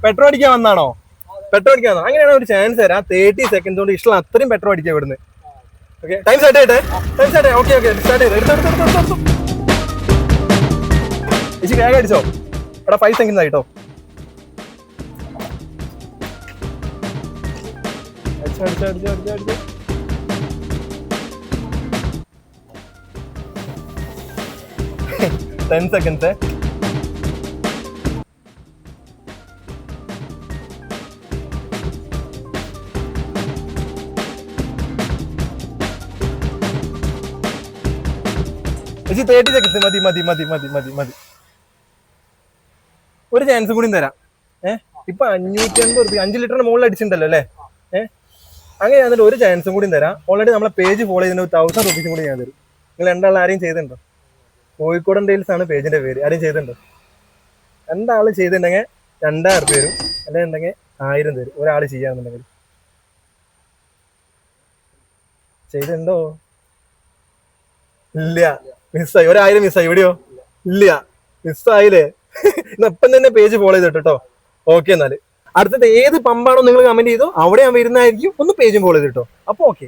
Petrol അടിക്കാൻ വന്നാണോ? Petrol അടിക്കാൻ വന്നോ? അങ്ങനെയാണ് ഒരു ചാൻസ് തരാം. 30 സെക്കൻഡ് കൊണ്ട് ഇഷ്ടമുള്ള അത്രയും പെട്രോൾ അടിക്കാം ഇവിടുന്ന്. ഓക്കെ, ടൈം സ്റ്റാർട്ട് ചെയ്യട്ടെ. ടൈം സ്റ്റാർട്ട് ചെയ്യാം. ഓക്കെ സ്റ്റാർട്ട് ചെയ്ത് എടുത്തു. ചേച്ചി വേഗം അടിച്ചോ. എടാ 5 സെക്കൻഡ് ആയിട്ടോ. അടിച്ചോ. 10 സെക്കൻഡ്സ്. ചേച്ചി 30 സെക്കൻഡ്സ് മതി. ഒരു ചാൻസ് കൂടി തരാം. ഇപ്പൊ 550 റുപ്യ 5 ലിറ്ററിന് മുകളിൽ അടിച്ചിട്ടുണ്ടല്ലോ അല്ലേ? അങ്ങനെ അതിൽ ഒരു ചാൻസും കൂടി തരാം. ഓൾറെഡി നമ്മളെ പേജ് ഫോളോ ചെയ്തതിന് 1000 റുപ്പീസും കൂടി ഞാൻ തരും. നിങ്ങൾ രണ്ടാൾ ആരെയും ചെയ്തിട്ടുണ്ടോ? കോഴിക്കോടൻ ഡെയിൽസ് ആണ് പേജിന്റെ പേര്. ആരെയും ചെയ്തിട്ടുണ്ടോ? രണ്ടാൾ ചെയ്തിട്ടുണ്ടെങ്കിൽ 2000 റുപ്യ തരും. അല്ലെന്നുണ്ടെങ്കിൽ 1000 തരും. ഒരാൾ ചെയ്യാന്നുണ്ടെങ്കിൽ. ചെയ്തിട്ടുണ്ടോ? ഇല്ല, മിസ്സായി. 1000 മിസ്സായി. എവിടെയോ? ഇല്ല, മിസ്സായില്ലേ? ഇപ്പം തന്നെ പേജ് ഫോളോ ചെയ്തിട്ടോ കേട്ടോ. ഓക്കെ, എന്നാല് അടുത്തത് ഏത് പമ്പാണോ നിങ്ങൾ കമന്റ് ചെയ്തോ അവിടെ ഞാൻ വരുന്നതായിരിക്കും. ഒന്ന് പേജും ഫോളോ ചെയ്തിട്ടോ. അപ്പൊ ഓക്കെ.